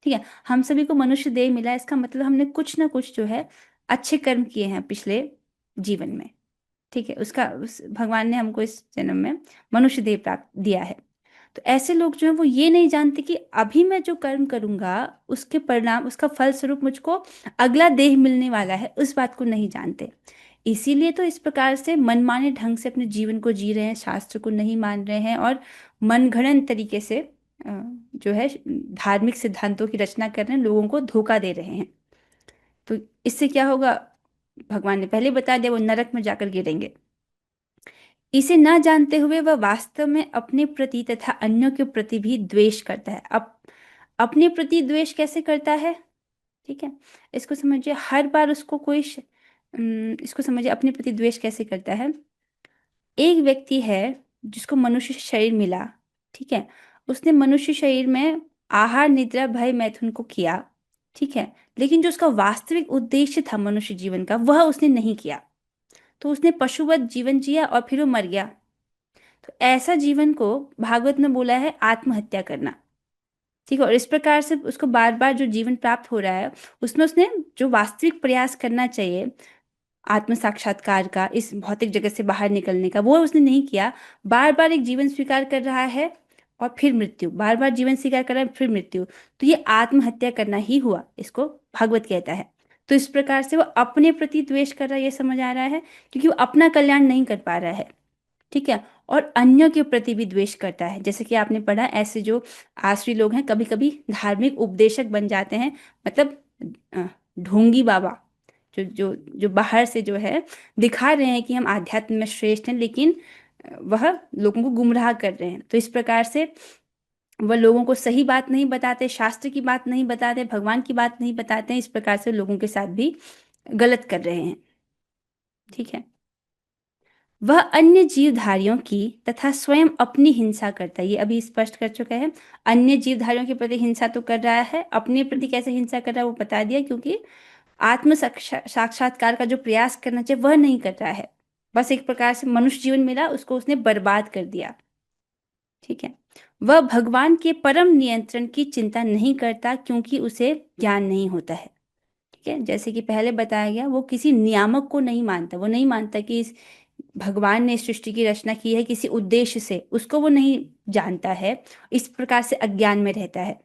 ठीक है। हम सभी को मनुष्य देह मिला है, इसका मतलब हमने कुछ ना कुछ जो है अच्छे कर्म किए हैं पिछले जीवन में, ठीक है। भगवान ने हमको इस जन्म में मनुष्य देह प्राप्त दिया है। तो ऐसे लोग जो हैं वो ये नहीं जानते कि अभी मैं जो कर्म करूंगा उसके परिणाम, उसका फल स्वरूप मुझको अगला देह मिलने वाला है, उस बात को नहीं जानते। इसीलिए तो इस प्रकार से मनमाने ढंग से अपने जीवन को जी रहे हैं, शास्त्र को नहीं मान रहे हैं और मनगढ़ंत तरीके से जो है धार्मिक सिद्धांतों की रचना कर रहे हैं, लोगों को धोखा दे रहे हैं। तो इससे क्या होगा? भगवान ने पहले बता दिया, वो नरक में जाकर गिरेंगे। इसे न जानते हुए वह वास्तव में अपने प्रति तथा अन्यों के प्रति भी द्वेष करता है। अब अपने प्रति द्वेष कैसे करता है, ठीक है, इसको समझिए। हर बार उसको इसको समझिए, अपने प्रति द्वेष कैसे करता है। एक व्यक्ति है जिसको मनुष्य शरीर मिला, ठीक है, उसने मनुष्य शरीर में आहार निद्रा भय मैथुन को किया, ठीक है, लेकिन जो उसका वास्तविक उद्देश्य था मनुष्य जीवन का वह उसने नहीं किया, तो उसने पशुवत जीवन जिया और फिर वो मर गया। तो ऐसा जीवन को भागवत में बोला है आत्महत्या करना, ठीक है। और इस प्रकार से उसको बार बार जो जीवन प्राप्त हो रहा है उसमें उसने जो वास्तविक प्रयास करना चाहिए आत्म साक्षात्कार का, इस भौतिक जगत से बाहर निकलने का, वो उसने नहीं किया। बार बार एक जीवन स्वीकार कर रहा है और फिर मृत्यु, बार बार जीवन स्वीकार कर रहा है फिर मृत्यु, तो ये आत्महत्या करना ही हुआ, इसको भागवत कहता है। तो इस प्रकार से वो अपने प्रति द्वेष कर रहा है, ये समझ आ रहा है, क्योंकि वो अपना कल्याण नहीं कर पा रहा है। ठीक है। और अन्यों के प्रति भी द्वेष करता है। जैसे कि आपने पढ़ा, ऐसे जो आसुरी लोग हैं कभी कभी धार्मिक उपदेशक बन जाते हैं, मतलब अ, ढोंगी बाबा, जो जो जो बाहर से जो है दिखा रहे हैं कि हम आध्यात्म में श्रेष्ठ हैं, लेकिन वह लोगों को गुमराह कर रहे हैं। तो इस प्रकार से वह लोगों को सही बात नहीं बताते, शास्त्र की बात नहीं बताते, भगवान की बात नहीं बताते हैं। इस प्रकार से लोगों के साथ भी गलत कर रहे हैं। ठीक है। वह अन्य जीवधारियों की तथा स्वयं अपनी हिंसा करता है, ये अभी स्पष्ट कर चुका है। अन्य जीवधारियों के प्रति हिंसा तो कर रहा है, अपने प्रति कैसे हिंसा कर रहा है वो बता दिया, क्योंकि आत्म साक्षात्कार का जो प्रयास करना चाहिए वह नहीं कर रहा है। बस एक प्रकार से मनुष्य जीवन मिला, उसको उसने बर्बाद कर दिया। ठीक है। वह भगवान के परम नियंत्रण की चिंता नहीं करता, क्योंकि उसे ज्ञान नहीं होता है। ठीक है। जैसे कि पहले बताया गया, वो किसी नियामक को नहीं मानता, वो नहीं मानता कि इस भगवान ने इस सृष्टि की रचना की है किसी उद्देश्य से, उसको वो नहीं जानता है। इस प्रकार से अज्ञान में रहता है।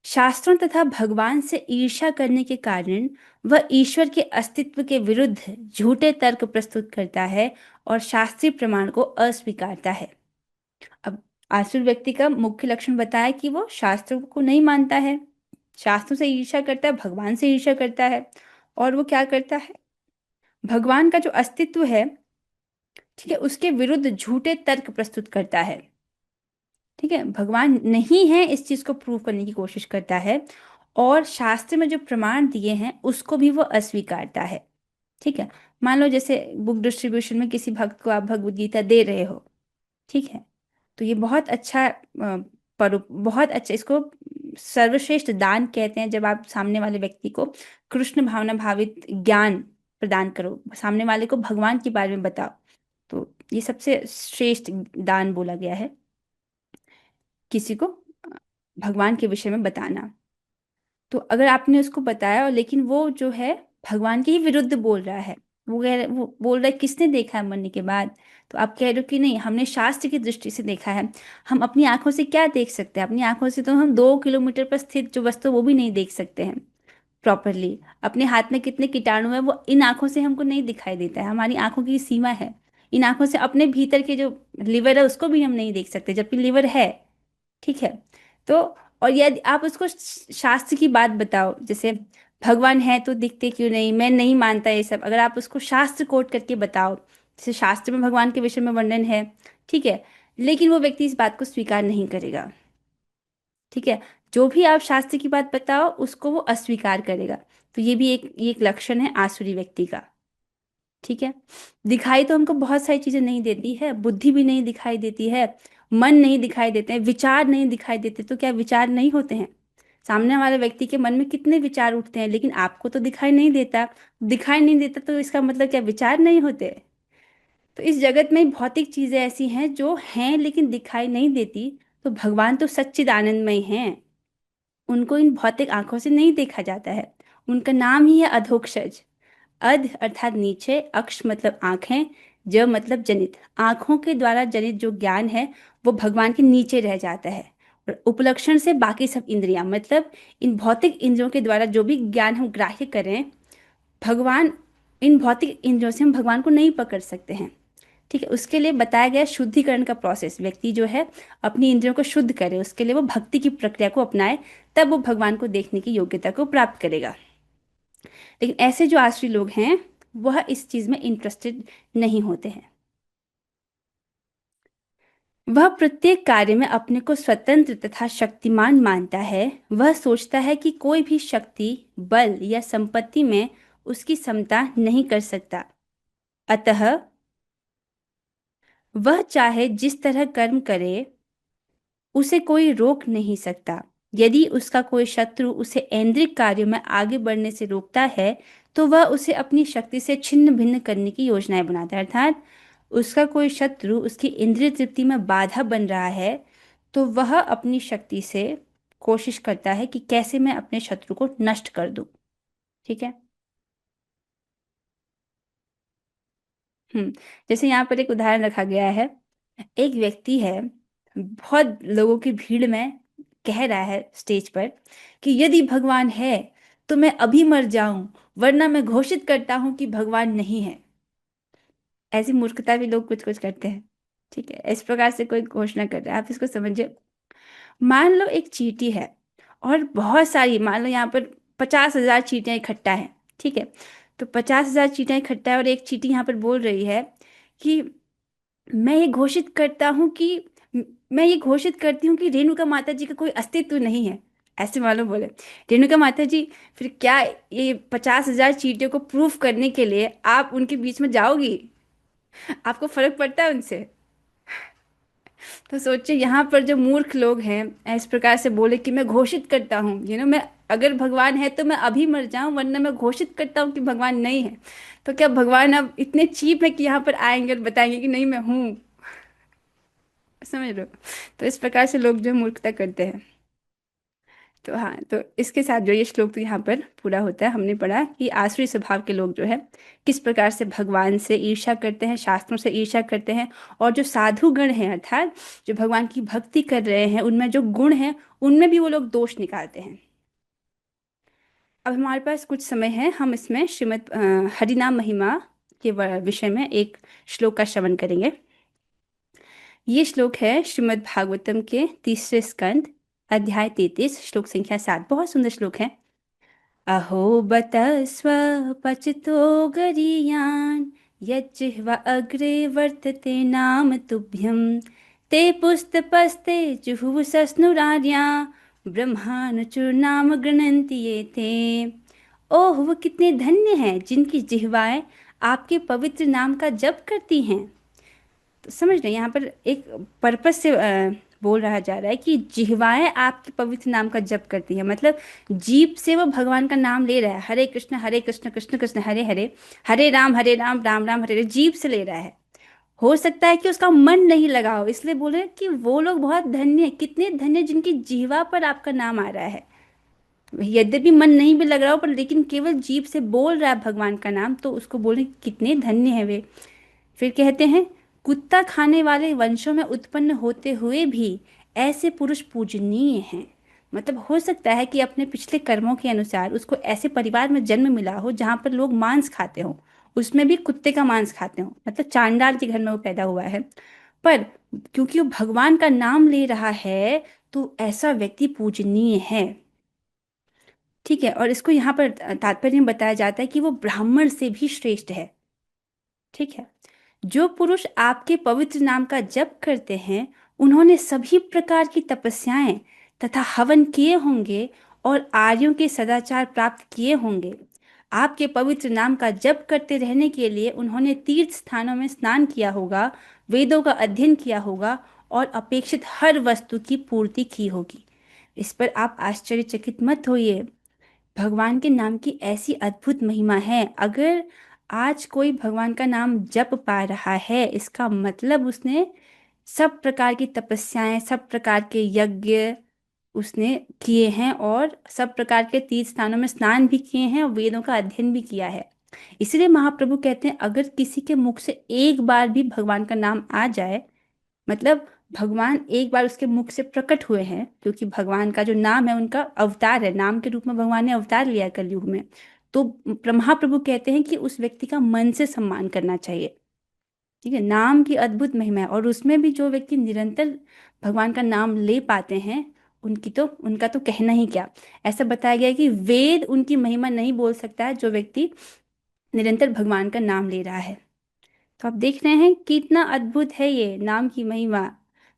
शास्त्रों तथा भगवान से ईर्ष्या करने के कारण वह ईश्वर के अस्तित्व के विरुद्ध झूठे तर्क प्रस्तुत करता है और शास्त्रीय प्रमाण को अस्वीकारता है। अब आसुर व्यक्ति का मुख्य लक्षण बताया कि वो शास्त्रों को नहीं मानता है, शास्त्रों से ईर्ष्या करता है, भगवान से ईर्ष्या करता है, और वो क्या करता है, भगवान का जो अस्तित्व है, ठीक है, उसके विरुद्ध झूठे तर्क प्रस्तुत करता है। ठीक है। भगवान नहीं है इस चीज को प्रूव करने की कोशिश करता है, और शास्त्र में जो प्रमाण दिए हैं उसको भी वो अस्वीकारता है। ठीक है। मान लो जैसे बुक डिस्ट्रीब्यूशन में किसी भक्त को आप भगवत गीता दे रहे हो, ठीक है, तो ये बहुत अच्छा पर बहुत अच्छा, इसको सर्वश्रेष्ठ दान कहते हैं, जब आप सामने वाले व्यक्ति को कृष्ण भावना भावित ज्ञान प्रदान करो, सामने वाले को भगवान के बारे में बताओ, तो ये सबसे श्रेष्ठ दान बोला गया है, किसी को भगवान के विषय में बताना। तो अगर आपने उसको बताया और लेकिन वो जो है भगवान के ही विरुद्ध बोल रहा है, वो बोल रहा है किसने देखा है मरने के बाद, तो आप कह रहे हो कि नहीं, हमने शास्त्र की दृष्टि से देखा है। हम अपनी आंखों से क्या देख सकते हैं? अपनी आंखों से तो हम 2 किलोमीटर पर स्थित जो वस्तु वो भी नहीं देख सकते हैं प्रॉपरली। अपने हाथ में कितने कीटाणु है वो इन आंखों से हमको नहीं दिखाई देता है, हमारी आंखों की सीमा है। इन आंखों से अपने भीतर के जो लिवर है उसको भी हम नहीं देख सकते, जबकि लिवर है। ठीक है। तो और यदि आप उसको शास्त्र की बात बताओ, जैसे भगवान है तो दिखते क्यों नहीं, मैं नहीं मानता ये सब, अगर आप उसको शास्त्र कोट करके बताओ, जैसे शास्त्र में भगवान के विषय में वर्णन है, ठीक है, लेकिन वो व्यक्ति इस बात को स्वीकार नहीं करेगा। ठीक है। जो भी आप शास्त्र की बात बताओ उसको वो अस्वीकार करेगा। तो ये एक लक्षण है आसुरी व्यक्ति का। ठीक है। दिखाई तो हमको बहुत सारी चीजें नहीं देती है, बुद्धि भी नहीं दिखाई देती है, मन नहीं दिखाई देते हैं, विचार नहीं दिखाई देते, तो क्या विचार नहीं होते हैं? सामने वाले व्यक्ति के मन में कितने विचार उठते हैं, लेकिन आपको तो दिखाई नहीं देता। दिखाई नहीं देता तो इसका मतलब क्या विचार नहीं होते? तो इस जगत में भौतिक चीजें ऐसी हैं जो हैं लेकिन दिखाई नहीं देती। तो भगवान तो सच्चिदानंदमय हैं, उनको इन भौतिक आंखों से नहीं देखा जाता है। उनका नाम ही है अधोक्षज। अध अर्थात नीचे, अक्ष मतलब आंखें, ज मतलब जनित, आंखों के द्वारा जनित जो ज्ञान है वो भगवान के नीचे रह जाता है। और उपलक्षण से बाकी सब इंद्रियां, मतलब इन भौतिक इंद्रियों के द्वारा जो भी ज्ञान हम ग्राह्य करें, भगवान, इन भौतिक इंद्रियों से हम भगवान को नहीं पकड़ सकते हैं। ठीक है। उसके लिए बताया गया शुद्धिकरण का प्रोसेस, व्यक्ति जो है अपनी इंद्रियों को शुद्ध करे, उसके लिए वो भक्ति की प्रक्रिया को अपनाए, तब वो भगवान को देखने की योग्यता को प्राप्त करेगा। लेकिन ऐसे जो आश्री लोग हैं वह इस चीज में इंटरेस्टेड नहीं होते हैं। वह प्रत्येक कार्य में अपने को स्वतंत्र तथा शक्तिमान मानता है। वह सोचता है कि कोई भी शक्ति, बल या संपत्ति में उसकी समता नहीं कर सकता, अतः वह चाहे जिस तरह कर्म करे उसे कोई रोक नहीं सकता। यदि उसका कोई शत्रु उसे ऐन्द्रिक कार्यों में आगे बढ़ने से रोकता है तो वह उसे अपनी शक्ति से छिन्न भिन्न करने की योजनाएं बनाता है। अर्थात उसका कोई शत्रु उसकी इंद्रिय तृप्ति में बाधा बन रहा है तो वह अपनी शक्ति से कोशिश करता है कि कैसे मैं अपने शत्रु को नष्ट कर दूं। ठीक है। हम्म। जैसे यहाँ पर एक उदाहरण रखा गया है, एक व्यक्ति है, बहुत लोगों की भीड़ में कह रहा है स्टेज पर कि यदि भगवान है तो मैं अभी मर जाऊं, वरना मैं घोषित करता हूं कि भगवान नहीं है। ऐसी मूर्खता भी लोग कुछ कुछ करते हैं। ठीक है, इस प्रकार से कोई घोषणा कर रहा है, आप इसको समझिए। मान लो एक चींटी है और बहुत सारी, मान लो यहाँ पर 50,000 चींटियां इकट्ठा है। ठीक है, तो 50,000 चींटियां इकट्ठा है और एक चींटी यहाँ पर बोल रही है कि मैं ये घोषित करता हूँ कि मैं ये घोषित करती हूँ कि रेणुका माता जी का कोई अस्तित्व नहीं है। ऐसे मालूम बोले रेणुका माता जी, फिर क्या ये 50,000 चींटियों को प्रूफ करने के लिए आप उनके बीच में जाओगी? आपको फर्क पड़ता है उनसे? तो सोचिए यहाँ पर जो मूर्ख लोग हैं इस प्रकार से बोले कि मैं घोषित करता हूँ, मैं अगर भगवान है तो मैं अभी मर जाऊं, वरना मैं घोषित करता हूँ कि भगवान नहीं है। तो क्या भगवान अब इतने चीप है कि यहाँ पर आएंगे और बताएंगे कि नहीं मैं हूँ? समझ लो। तो इस प्रकार से लोग जो मूर्खता करते हैं। तो हाँ, तो इसके साथ जो ये श्लोक तो यहाँ पर पूरा होता है। हमने पढ़ा कि आसुरी स्वभाव के लोग जो है किस प्रकार से भगवान से ईर्ष्या करते हैं, शास्त्रों से ईर्ष्या करते हैं, और जो साधु गण हैं अर्थात जो भगवान की भक्ति कर रहे हैं उनमें जो गुण हैं उनमें भी वो लोग दोष निकालते हैं। अब हमारे पास कुछ समय है, हम इसमें श्रीमद् हरिनाम महिमा के विषय में एक श्लोक का श्रवण करेंगे। ये श्लोक है श्रीमद् भागवतम के 3रे स्कंद अध्याय 33 श्लोक संख्या 7। बहुत सुंदर श्लोक है। अहो बत स्वपचितो गरीयान् यज्जिह्वा अग्रे वर्तते नाम तुभ्यं ते पुस्तपस्ते जुहुः सस्नुरार्या ब्रह्मानुचुर्नाम गृह्णन्ति ये ते। ओह, वो कितने धन्य हैं जिनकी जिह्वाएं आपके पवित्र नाम का जप करती हैं। तो समझ रहे हैं, यहाँ पर एक पर्पस से बोल रहा जा रहा है कि जिह्वाएं आपके पवित्र नाम का जप करती है, मतलब जीभ से वो भगवान का नाम ले रहा है। हरे कृष्ण कृष्ण कृष्ण हरे हरे, हरे राम राम राम हरे हरे, जीभ से ले रहा है। हो सकता है कि उसका मन नहीं लगा हो, इसलिए बोले कि वो लोग बहुत धन्य, कितने धन्य जिनकी जिह्वा पर आपका नाम आ रहा है। यद्यपि मन नहीं भी लग रहा हो पर लेकिन केवल जीभ से बोल रहा है भगवान का नाम, तो उसको बोले कितने धन्य है वे। फिर कहते हैं, कुत्ता खाने वाले वंशों में उत्पन्न होते हुए भी ऐसे पुरुष पूजनीय हैं। मतलब हो सकता है कि अपने पिछले कर्मों के अनुसार उसको ऐसे परिवार में जन्म मिला हो जहाँ पर लोग मांस खाते हो, उसमें भी कुत्ते का मांस खाते हो, मतलब चांडाल के घर में वो पैदा हुआ है। पर क्योंकि वो भगवान का नाम ले रहा है तो ऐसा व्यक्ति पूजनीय है। ठीक है, और इसको यहाँ पर तात्पर्य में बताया जाता है कि वो ब्राह्मण से भी श्रेष्ठ है। ठीक है, जो पुरुष आपके पवित्र नाम का जप करते हैं उन्होंने सभी प्रकार की तपस्याएं तथा हवन किए होंगे और आर्यों के सदाचार प्राप्त किए होंगे। आपके पवित्र नाम का जप करते रहने के लिए उन्होंने तीर्थ स्थानों में स्नान किया होगा, वेदों का अध्ययन किया होगा और अपेक्षित हर वस्तु की पूर्ति की होगी। इस पर आप आश्चर्यचकित मत होइए, भगवान के नाम की ऐसी अद्भुत महिमा है। अगर आज कोई भगवान का नाम जप पा रहा है, इसका मतलब उसने सब प्रकार की तपस्याएं, सब प्रकार के यज्ञ उसने किए हैं और सब प्रकार के तीर्थ स्थानों में स्नान भी किए हैं और वेदों का अध्ययन भी किया है। इसलिए महाप्रभु कहते हैं, अगर किसी के मुख से एक बार भी भगवान का नाम आ जाए, मतलब भगवान एक बार उसके मुख से प्रकट हुए हैं, क्योंकि भगवान का जो नाम है उनका अवतार है, नाम के रूप में भगवान ने अवतार लिया है कलयुग में। तो महाप्रभु कहते हैं कि उस व्यक्ति का मन से सम्मान करना चाहिए। ठीक है, नाम की अद्भुत महिमा है, और उसमें भी जो व्यक्ति निरंतर भगवान का नाम ले पाते हैं उनका तो कहना ही क्या। ऐसा बताया गया है कि वेद उनकी महिमा नहीं बोल सकता है जो व्यक्ति निरंतर भगवान का नाम ले रहा है। तो आप देख रहे हैं कितना अद्भुत है ये नाम की महिमा।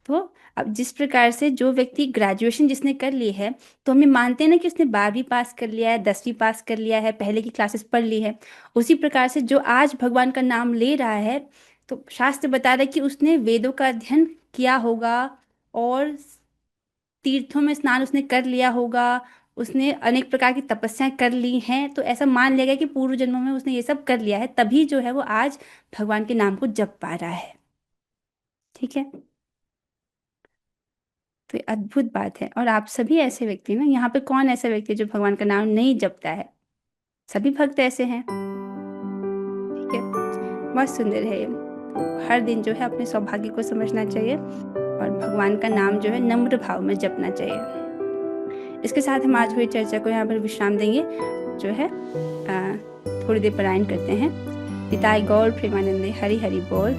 तो अब जिस प्रकार से जो व्यक्ति ग्रेजुएशन जिसने कर ली है, तो हमें मानते हैं ना कि उसने 12वीं पास कर लिया है, 10वीं पास कर लिया है, पहले की क्लासेस पढ़ ली है। उसी प्रकार से जो आज भगवान का नाम ले रहा है, तो शास्त्र बता रहा है कि उसने वेदों का अध्ययन किया होगा और तीर्थों में स्नान उसने कर लिया होगा, उसने अनेक प्रकार की तपस्याएं कर ली हैं। तो ऐसा मान लिया गया कि पूर्व जन्मों में उसने ये सब कर लिया है, तभी जो है वो आज भगवान के नाम को जप पा रहा है। ठीक है, तो ये अद्भुत बात है। और आप सभी ऐसे व्यक्ति ना, यहाँ पे कौन ऐसा व्यक्ति है जो भगवान का नाम नहीं जपता है? सभी भक्त ऐसे हैं। ठीक है, बहुत सुंदर है ये। तो हर दिन जो है अपने सौभाग्य को समझना चाहिए और भगवान का नाम जो है नम्र भाव में जपना चाहिए। इसके साथ हम आज हुई चर्चा को यहाँ पर विश्राम देंगे। जो है थोड़ी देर पारायण करते हैं। पिताय गौर प्रेमानंदे हरि हरि बोल।